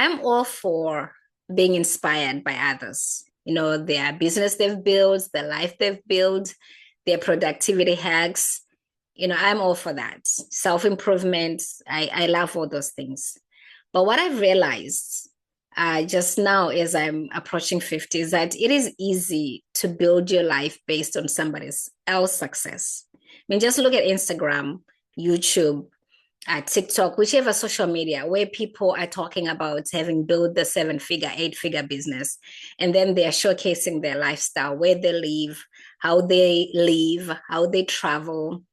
I'm all for being inspired by others. Their business they've built, their life they've built, their productivity hacks. I'm all for that. Self-improvement, I love all those things. But what I've realized just now as I'm approaching 50 is that it is easy to build your life based on somebody else's success. I mean, just look at Instagram, YouTube, TikTok, whichever social media where people are talking about having built the 7-figure, 8-figure business. And then they're showcasing their lifestyle, where they live, how they travel,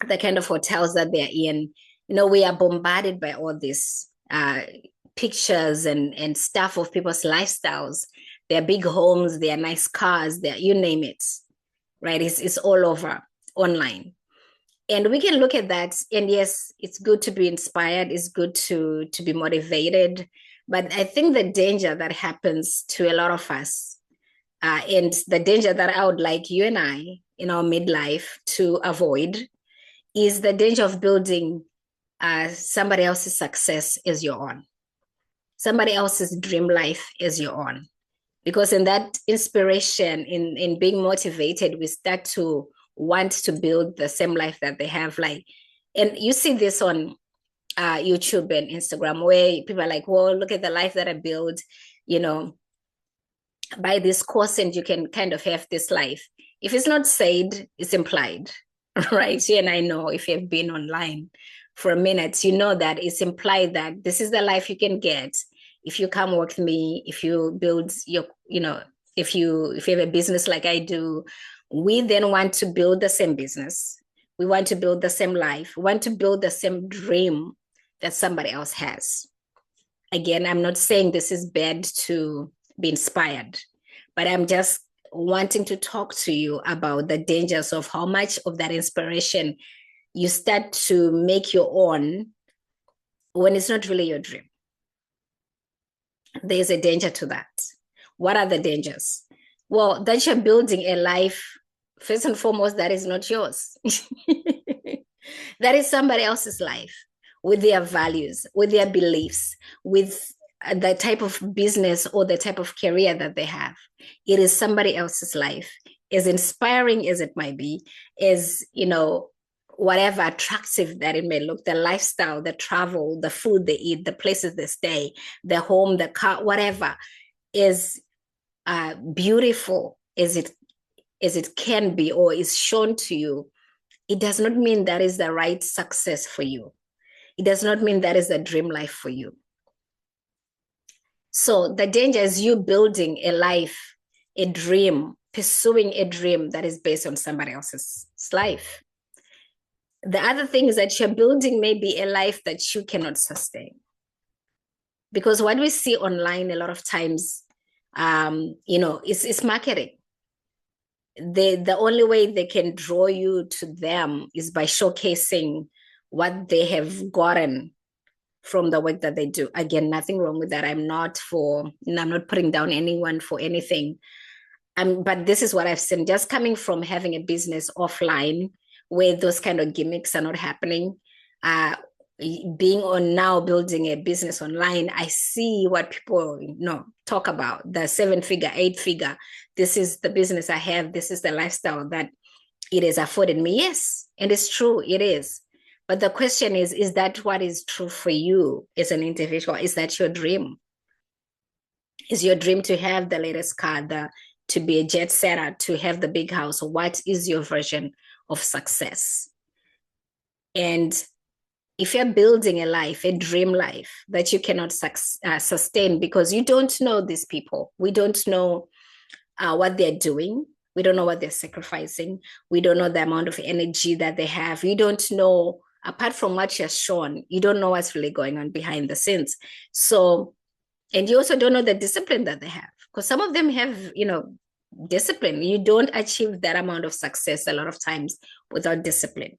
the kind of hotels that they're in. We are bombarded by all these pictures and stuff of people's lifestyles, their big homes, their nice cars, you name it, right? It's all over online. And we can look at that. And yes, it's good to be inspired. It's good to be motivated. But I think the danger that happens to a lot of us, and the danger that I would like you and I in our midlife to avoid, is the danger of building somebody else's success as your own, somebody else's dream life as your own. Because in that inspiration, in being motivated, we start to want to build the same life that they have. And you see this on YouTube and Instagram, where people are like, well, look at the life that I built, buy this course and you can kind of have this life. If it's not said, it's implied, right? You and I know, if you've been online for a minute, you know that it's implied that this is the life you can get if you come with me, if you build if you have a business like I do. We then want to build the same business. We want to build the same life. We want to build the same dream that somebody else has. Again, I'm not saying this is bad to be inspired, but I'm just wanting to talk to you about the dangers of how much of that inspiration you start to make your own when it's not really your dream. There's a danger to that. What are the dangers? Well, that you're building a life, first and foremost, that is not yours. That is somebody else's life, with their values, with their beliefs, with the type of business or the type of career that they have. It is somebody else's life. As inspiring as it might be, as, whatever attractive that it may look, the lifestyle, the travel, the food they eat, the places they stay, the home, the car, whatever, is beautiful as it can be or is shown to you. It does not mean that is the right success for you. It does not mean that is the dream life for you. So the danger is you building a life, a dream, pursuing a dream that is based on somebody else's life. The other thing is that you're building maybe a life that you cannot sustain. Because what we see online a lot of times, it's marketing. The only way they can draw you to them is by showcasing what they have gotten from the work that they do. Again, nothing wrong with that. I'm not putting down anyone for anything. But this is what I've seen, just coming from having a business offline where those kind of gimmicks are not happening. Being on now building a business online, I see what people talk about, the 7-figure, 8-figure. This is the business I have. This is the lifestyle that it has afforded me. Yes, and it's true, it is. But the question is that what is true for you as an individual? Is that your dream? Is your dream to have the latest car, to be a jet setter, to have the big house? What is your version of success? And if you're building a life, a dream life that you cannot sustain because you don't know these people, we don't know what they're doing. We don't know what they're sacrificing. We don't know the amount of energy that they have. You don't know, apart from what you're shown, you don't know what's really going on behind the scenes. So, and you also don't know the discipline that they have, because some of them have, discipline. You don't achieve that amount of success a lot of times without discipline.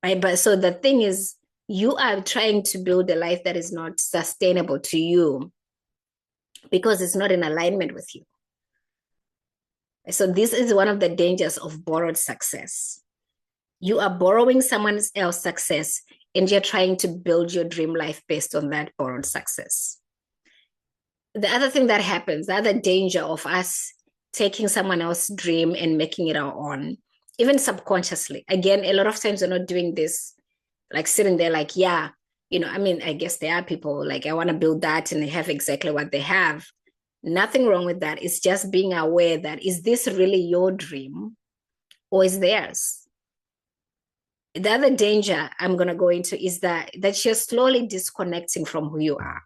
Right? But so the thing is, you are trying to build a life that is not sustainable to you because it's not in alignment with you. So this is one of the dangers of borrowed success. You are borrowing someone else's success and you're trying to build your dream life based on that borrowed success. the other thing that happens, the other danger of us taking someone else's dream and making it our own, even subconsciously. Again, a lot of times we're not doing this, like sitting there like, yeah, I mean, I guess there are people like, I want to build that and they have exactly what they have. Nothing wrong with that. It's just being aware that, is this really your dream or is theirs? The other danger I'm going to go into is that you're slowly disconnecting from who you are,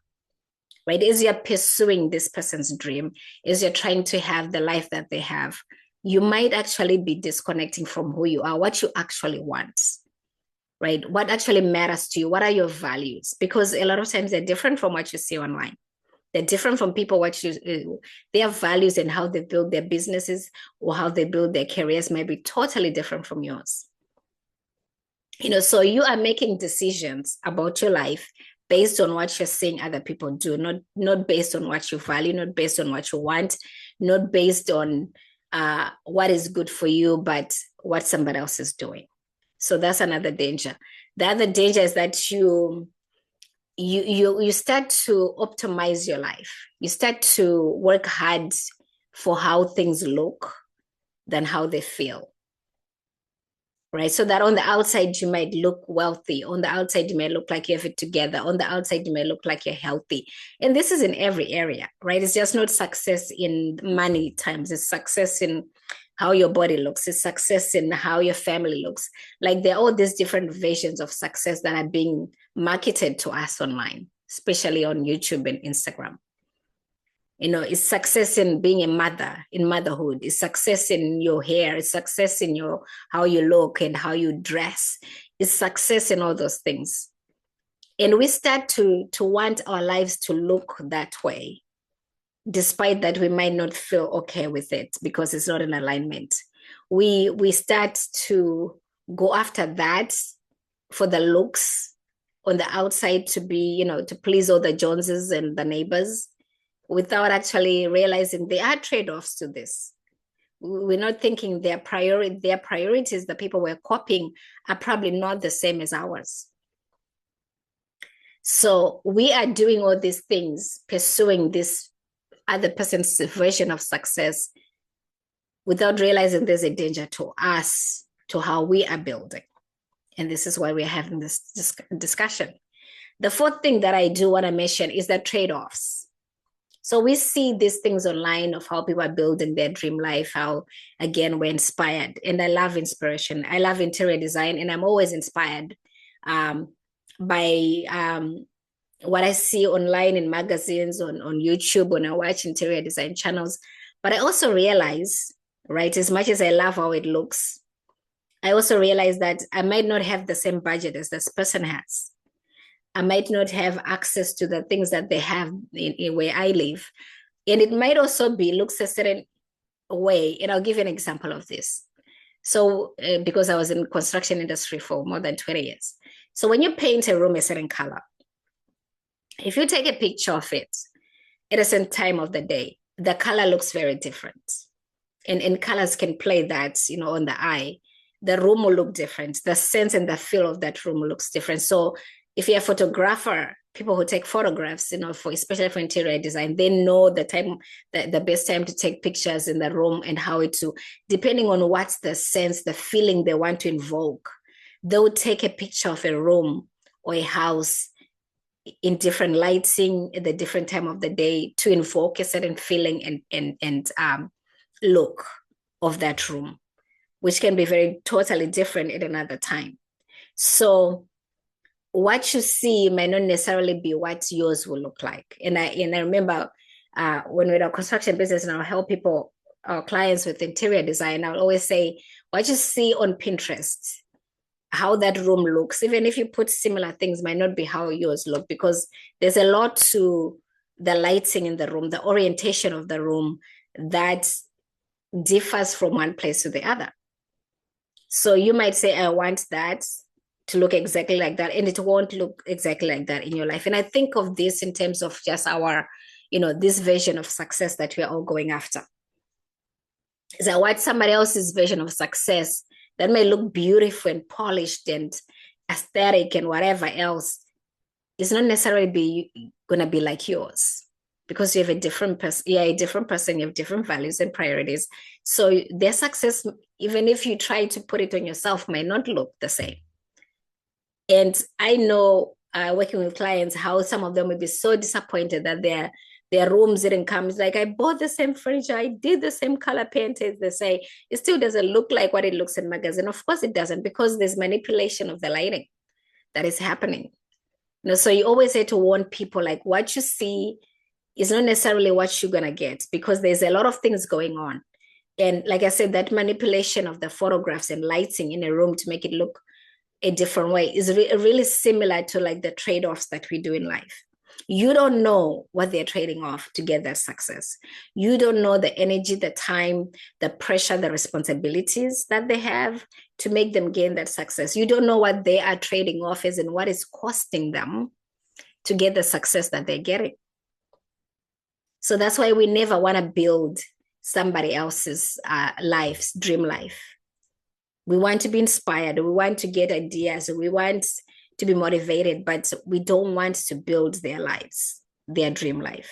right? As you're pursuing this person's dream, as you're trying to have the life that they have, you might actually be disconnecting from who you are, what you actually want, right? What actually matters to you? What are your values? Because a lot of times they're different from what you see online. They're different from people, their values and how they build their businesses or how they build their careers might be totally different from yours. So you are making decisions about your life based on what you're seeing other people do, not based on what you value, not based on what you want, not based on what is good for you, but what somebody else is doing. So that's another danger. The other danger is that you start to optimize your life. You start to work hard for how things look than how they feel. Right. So that on the outside, you might look wealthy. On the outside, you may look like you have it together. On the outside, you may look like you're healthy. And this is in every area, right? It's just not success in money terms. It's success in how your body looks. It's success in how your family looks. Like there are all these different versions of success that are being marketed to us online, especially on YouTube and Instagram. It's success in being a mother, in motherhood. It's success in your hair. It's success in how you look and how you dress. It's success in all those things. And we start to want our lives to look that way, despite that we might not feel okay with it because it's not in alignment. We start to go after that for the looks on the outside, to be, to please all the Joneses and the neighbors, without actually realizing there are trade-offs to this. We're not thinking their priorities, the people we're copying, are probably not the same as ours. So we are doing all these things, pursuing this other person's version of success, without realizing there's a danger to us, to how we are building. And this is why we're having this discussion. The fourth thing that I do want to mention is the trade-offs. So we see these things online of how people are building their dream life, how, again, we're inspired. And I love inspiration. I love interior design, and I'm always inspired by what I see online in magazines, on YouTube, when I watch interior design channels. But I also realize, right, as much as I love how it looks, I also realize that I might not have the same budget as this person has. I might not have access to the things that they have in where I live. And it might also looks a certain way. And I'll give you an example of this. So because I was in the construction industry for more than 20 years. So when you paint a room a certain color, if you take a picture of it at a certain time of the day, the color looks very different. And colors can play that, on the eye. The room will look different. The sense and the feel of that room looks different. So if you're a photographer, people who take photographs, especially for interior design, they know the best time to take pictures in the room and how depending on what's the sense, the feeling they want to invoke, they'll take a picture of a room or a house in different lighting at the different time of the day to invoke a certain feeling and look of that room, which can be very totally different at another time. So what you see may not necessarily be what yours will look like. And I remember when we're in our construction business and I'll help people, our clients, with interior design, I'll always say, what you see on Pinterest, how that room looks, even if you put similar things, might not be how yours look, because there's a lot to the lighting in the room, the orientation of the room, that differs from one place to the other. So you might say, I want that to look exactly like that, and it won't look exactly like that in your life. And I think of this in terms of just our, this version of success that we're all going after. Is that what somebody else's version of success that may look beautiful and polished and aesthetic and whatever else is not necessarily going to be like yours. because you have a different person, you're a different person, you have different values and priorities. So their success, even if you try to put it on yourself, might not look the same. And I know working with clients, how some of them will be so disappointed that their rooms didn't come. It's like, I bought the same furniture, I did the same color painted. They say it still doesn't look like what it looks in magazine. Of course it doesn't, because there's manipulation of the lighting that is happening. So you always have to warn people, like, what you see is not necessarily what you're gonna get, because there's a lot of things going on. And like I said, that manipulation of the photographs and lighting in a room to make it look a different way is really similar to like the trade-offs that we do in life. You don't know what they're trading off to get that success. You don't know the energy, the time, the pressure, the responsibilities that they have to make them gain that success. You don't know what they are trading off as and what is costing them to get the success that they're getting. So that's why we never want to build somebody else's life's dream life. We want to be inspired. We want to get ideas. We want to be motivated, but we don't want to build their lives, their dream life.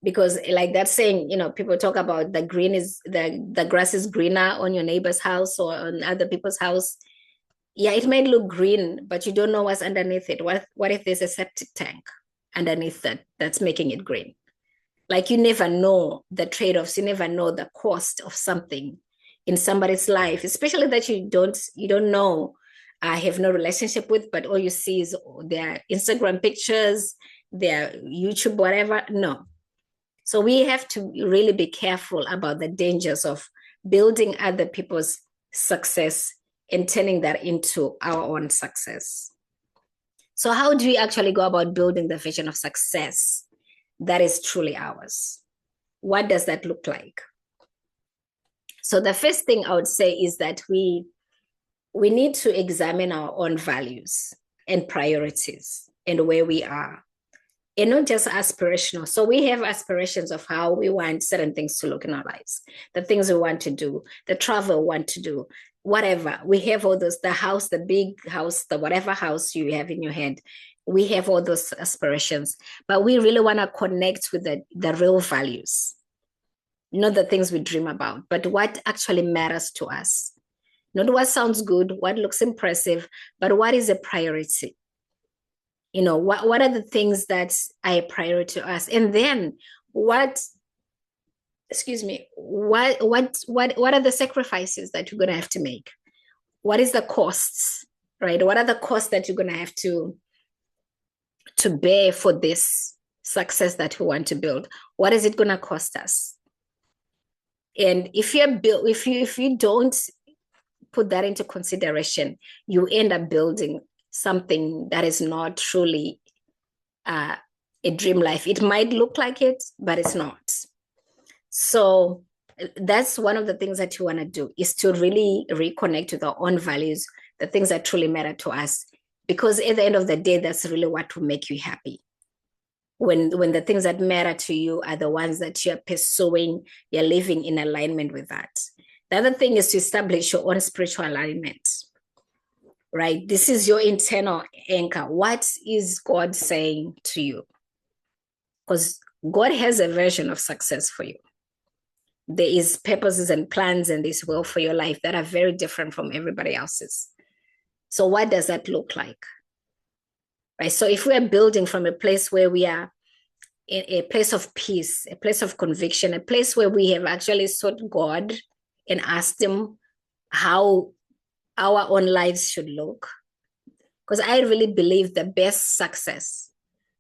Because like that saying, people talk about the grass is greener on your neighbor's house or on other people's house. Yeah, it might look green, but you don't know what's underneath it. What if there's a septic tank underneath that's making it green? Like, you never know the trade-offs. You never know the cost of something in somebody's life, especially that you don't know, have no relationship with, but all you see is their Instagram pictures, their YouTube, whatever. No. So we have to really be careful about the dangers of building other people's success and turning that into our own success. So how do we actually go about building the vision of success that is truly ours? What does that look like? So the first thing I would say is that we need to examine our own values and priorities and where we are, and not just aspirational. So we have aspirations of how we want certain things to look in our lives, the things we want to do, the travel we want to do, whatever. We have all those, the house, the big house, the whatever house you have in your head. We have all those aspirations, but we really want to connect with the real values. Not the things we dream about, but what actually matters to us. Not what sounds good, what looks impressive, but what is a priority. What are the things that are a priority to us? And then what are the sacrifices that you're going to have to make? What is the costs, right? What are the costs that you're going to have to bear for this success that we want to build? What is it going to cost us? And if you don't put that into consideration, you end up building something that is not truly a dream life. It might look like it, but it's not. So that's one of the things that you want to do, is to really reconnect with our own values, the things that truly matter to us. Because at the end of the day, that's really what will make you happy. When the things that matter to you are the ones that you're pursuing, you're living in alignment with that. The other thing is to establish your own spiritual alignment, right? This is your internal anchor. What is God saying to you? Because God has a version of success for you. There is purposes and plans and this will for your life that are very different from everybody else's. So what does that look like? Right? So if we're building from a place where we are in a place of peace, a place of conviction, a place where we have actually sought God and asked Him how our own lives should look. Because I really believe the best success,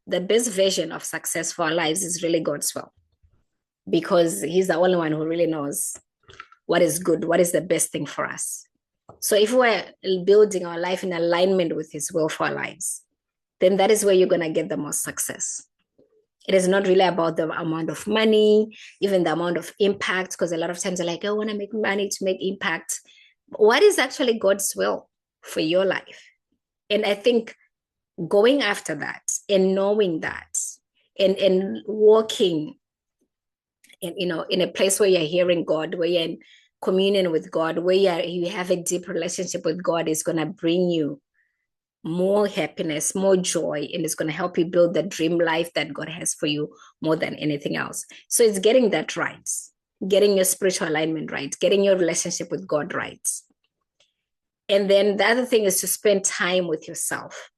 the best version of success for our lives is really God's will. Because He's the only one who really knows what is good, what is the best thing for us. So if we're building our life in alignment with His will for our lives, then that is where you're going to get the most success. It is not really about the amount of money, even the amount of impact, because a lot of times they're like, I want to make money to make impact. What is actually God's will for your life? And I think going after that and knowing that and walking in a place where you're hearing God, where you're in communion with God, where you have a deep relationship with God, is going to bring you more happiness, more joy, and it's going to help you build the dream life that God has for you more than anything else. So it's getting that right, getting your spiritual alignment right, getting your relationship with God right. And then the other thing is to spend time with yourself,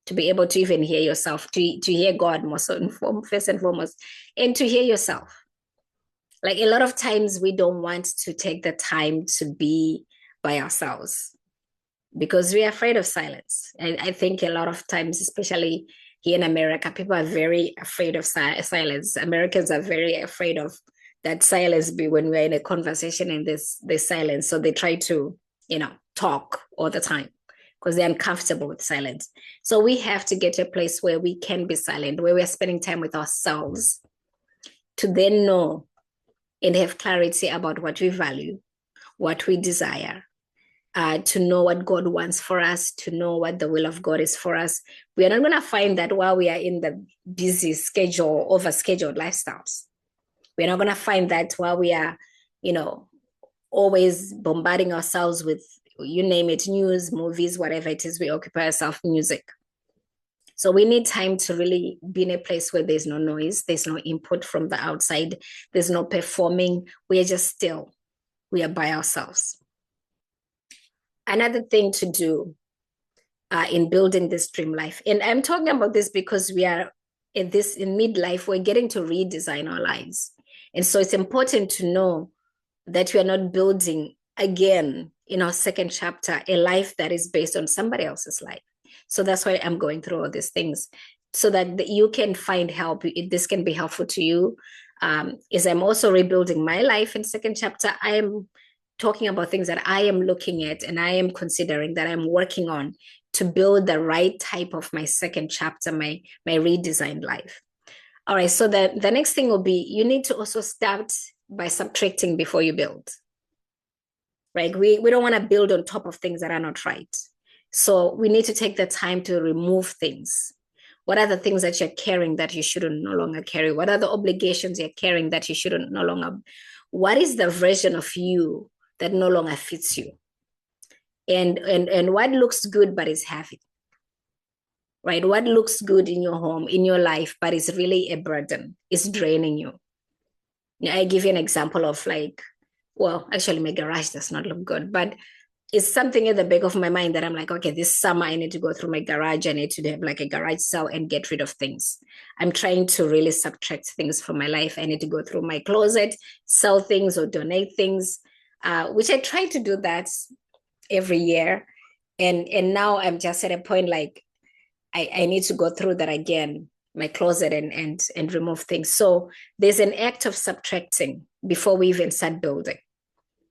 to be able to even hear yourself, to hear God first and foremost, and to hear yourself. Like a lot of times we don't want to take the time to be by ourselves because we're afraid of silence. And I think a lot of times, especially here in America, people are very afraid of silence. Americans are very afraid of that silence be when we're in a conversation and there's silence. So they try to, talk all the time because they're uncomfortable with silence. So we have to get to a place where we can be silent, where we're spending time with ourselves to then know and have clarity about what we value, what we desire, to know what God wants for us, to know what the will of God is for us. We are not going to find that while we are in the busy schedule, overscheduled lifestyles. We're not going to find that while we are, always bombarding ourselves with, you name it, news, movies, whatever it is, we occupy ourselves, music. So we need time to really be in a place where there's no noise, there's no input from the outside, there's no performing. We are just still. We are by ourselves. Another thing to do in building this dream life, and I'm talking about this because we are in midlife, we're getting to redesign our lives. And so it's important to know that we are not building again in our second chapter a life that is based on somebody else's life. So that's why I'm going through all these things so that you can find help. This can be helpful to you. As I'm also rebuilding my life in second chapter, I am talking about things that I am looking at and I am considering, that I'm working on to build the right type of my second chapter, my redesigned life. All right, so the next thing will be, you need to also start by subtracting before you build. Right? We don't want to build on top of things that are not right. So we need to take the time to remove things. What are the things that you're carrying that you shouldn't no longer carry? What are the obligations you're carrying that you shouldn't no longer? What is the version of you that no longer fits you? And what looks good but is heavy? Right? What looks good in your home, in your life, but is really a burden, is draining you. I give you an example of actually my garage does not look good, but it's something at the back of my mind that I'm like, okay, this summer I need to go through my garage. I need to have like a garage sale and get rid of things. I'm trying to really subtract things from my life. I need to go through my closet, sell things or donate things, which I try to do that every year. And now I'm just at a point like I need to go through that again, my closet and remove things. So there's an act of subtracting before we even start building.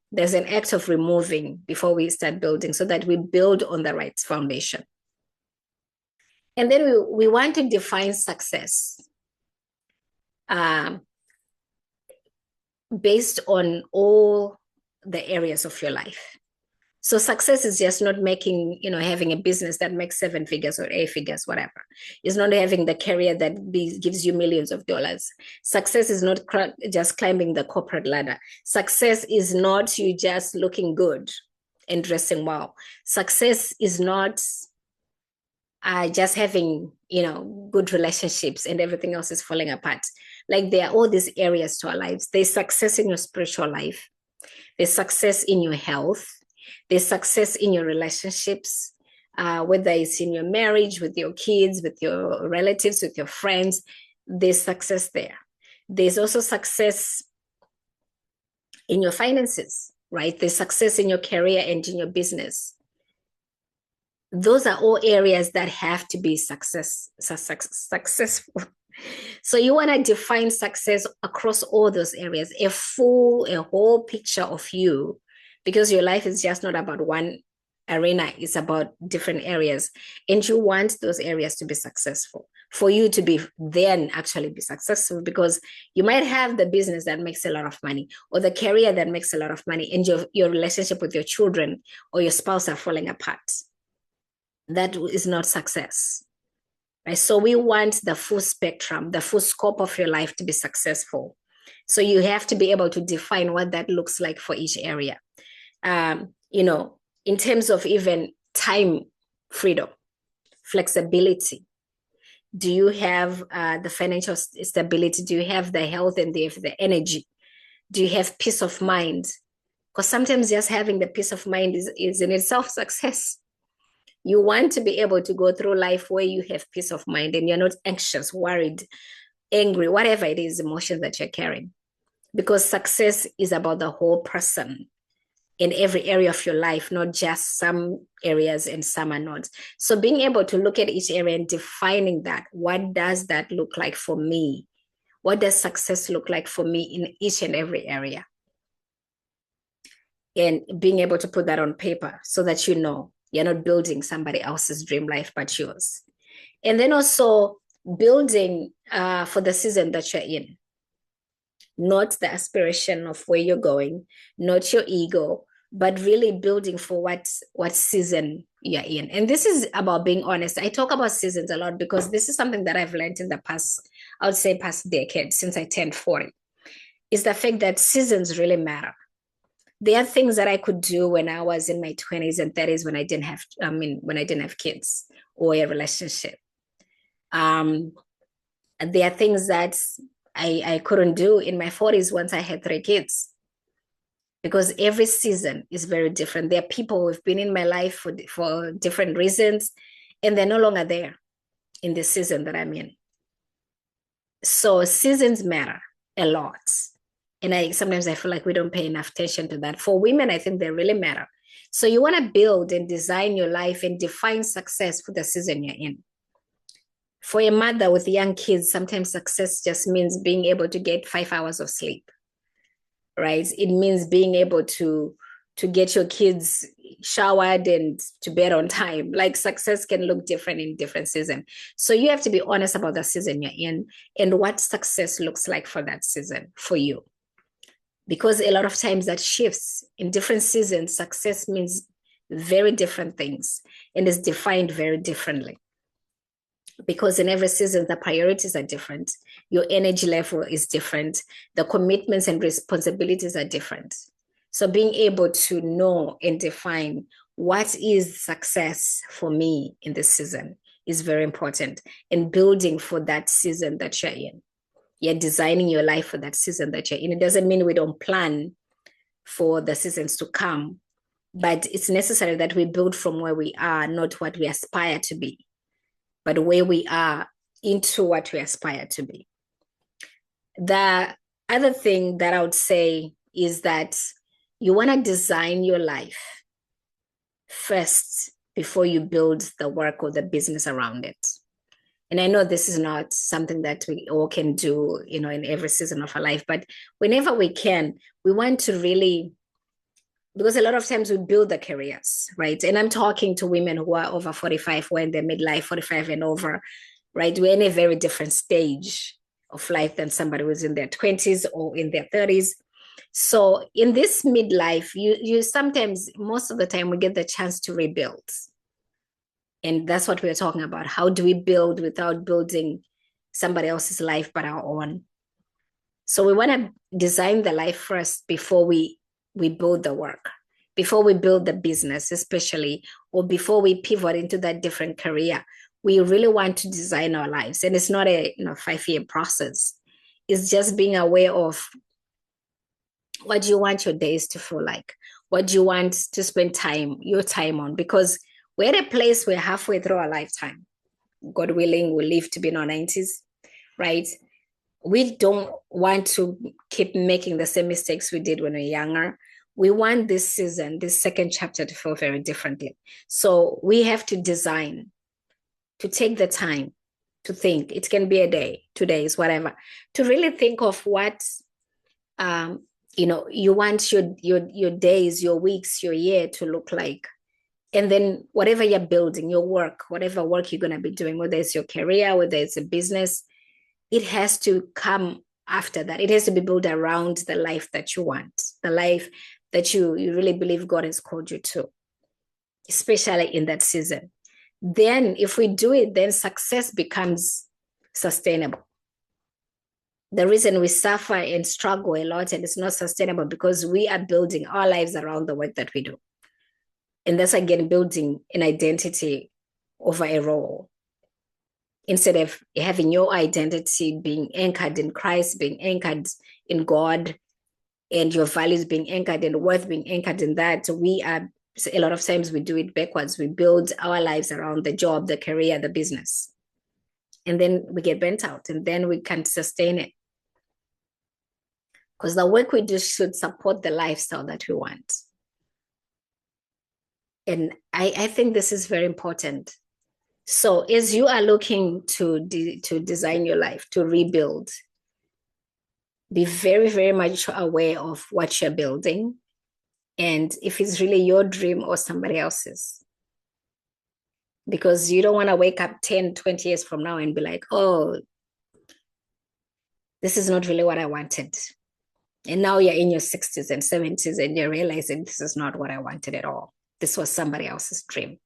There's an act of removing before we start building so that we build on the right foundation. And then we want to define success based on all the areas of your life. So success is just not making, having a business that makes 7 figures or 8 figures, whatever. It's not having the career that gives you millions of dollars. Success is not just climbing the corporate ladder. Success is not you just looking good and dressing well. Success is not just having, good relationships and everything else is falling apart. Like there are all these areas to our lives. There's success in your spiritual life. There's success in your health. There's success in your relationships, whether it's in your marriage, with your kids, with your relatives, with your friends. There's success there. There's also success in your finances, right? There's success in your career and in your business. Those are all areas that have to be successful. So you want to define success across all those areas, a whole picture of you, because your life is just not about one arena, it's about different areas. And you want those areas to be successful for you to be then actually be successful, because you might have the business that makes a lot of money or the career that makes a lot of money, and your relationship with your children or your spouse are falling apart. That is not success. Right? So we want the full spectrum, the full scope of your life to be successful. So you have to be able to define what that looks like for each area. In terms of even time freedom, flexibility? Do you have the financial stability? Do you have the health and the energy? Do you have peace of mind? Because sometimes just having the peace of mind is in itself success. You want to be able to go through life where you have peace of mind and you're not anxious, worried, angry, whatever it is, emotions that you're carrying. Because success is about the whole person in every area of your life, not just some areas and some are not. So being able to look at each area and defining that, what does that look like for me? What does success look like for me in each and every area? And being able to put that on paper so that you know you're not building somebody else's dream life, but yours. And then also building for the season that you're in, not the aspiration of where you're going, not your ego, but really building for what season you're in. And this is about being honest. I talk about seasons a lot because this is something that I've learned in the past, I would say past decade, since I turned 40, is the fact that seasons really matter. There are things that I could do when I was in my 20s and 30s when I didn't have kids or a relationship. There are things that I couldn't do in my 40s once I had 3 kids, because every season is very different. There are people who've been in my life for different reasons, and they're no longer there in the season that I'm in. So seasons matter a lot. And sometimes I feel like we don't pay enough attention to that. For women, I think they really matter. So you want to build and design your life and define success for the season you're in. For a mother with young kids, sometimes success just means being able to get 5 hours of sleep, right? It means being able to get your kids showered and to bed on time. Like success can look different in different seasons. So you have to be honest about the season you're in and what success looks like for that season for you. Because a lot of times that shifts in different seasons, success means very different things and is defined very differently. Because in every season, the priorities are different. Your energy level is different. The commitments and responsibilities are different. So being able to know and define what is success for me in this season is very important. And building for that season that you're in. You're designing your life for that season that you're in. It doesn't mean we don't plan for the seasons to come, but it's necessary that we build from where we are, not what we aspire to be, but where we are into what we aspire to be. The other thing that I would say is that you want to design your life first before you build the work or the business around it. And I know this is not something that we all can do, in every season of our life, but whenever we can, we want to really, because a lot of times we build the careers, right? And I'm talking to women who are over 45, who are in their midlife, 45 and over, right? We're in a very different stage of life than somebody who's in their 20s or in their 30s. So in this midlife, you sometimes, most of the time, we get the chance to rebuild. And that's what we're talking about. How do we build without building somebody else's life but our own? So we want to design the life first before we build the work, before we build the business, especially, or before we pivot into that different career. We really want to design our lives. And it's not a 5-year process. It's just being aware of what do you want your days to feel like? What do you want to spend your time on? Because we're at a place where halfway through our lifetime, God willing, we'll live to be in our 90s, right? We don't want to keep making the same mistakes we did when we were younger. We want this season, this second chapter, to feel very differently. So we have to design, to take the time to think. It can be a day, 2 days, whatever, to really think of what you want your days, your weeks, your year to look like. And then whatever you're building, your work, whatever work you're going to be doing, whether it's your career, whether it's a business, it has to come after that. It has to be built around the life that you want, the life that you really believe God has called you to, especially in that season. Then if we do it, then success becomes sustainable. The reason we suffer and struggle a lot and it's not sustainable because we are building our lives around the work that we do. And that's again building an identity over a role, instead of having your identity being anchored in Christ, being anchored in God, and your values being anchored in worth, being anchored in that. We are, a lot of times we do it backwards. We build our lives around the job, the career, the business. And then we get burnt out, and then we can't sustain it. Because the work we do should support the lifestyle that we want. And I think this is very important. So as you are looking to design your life, to rebuild, be very, very much aware of what you're building and if it's really your dream or somebody else's. Because you don't want to wake up 10, 20 years from now and be like, oh, this is not really what I wanted. And now you're in your 60s and 70s and you're realizing this is not what I wanted at all. This was somebody else's dream.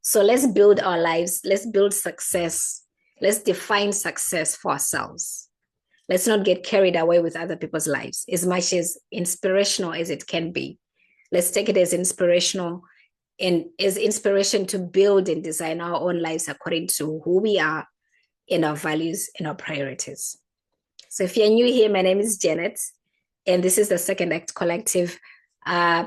So let's build our lives. Let's build success. Let's define success for ourselves. Let's not get carried away with other people's lives, as much as inspirational as it can be. Let's take it as inspirational and as inspiration to build and design our own lives according to who we are and our values and our priorities. So if you're new here, my name is Janet, and this is the Second Act Collective.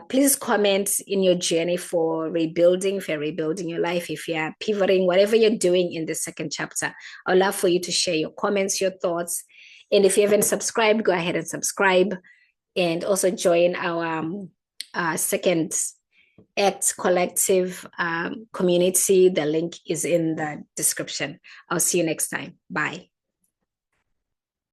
Please comment in your journey for rebuilding, if you're rebuilding your life, if you're pivoting, whatever you're doing in the second chapter. I'd love for you to share your comments, your thoughts. And if you haven't subscribed, go ahead and subscribe, and also join our Second Act Collective community. The link is in the description. I'll see you next time. Bye.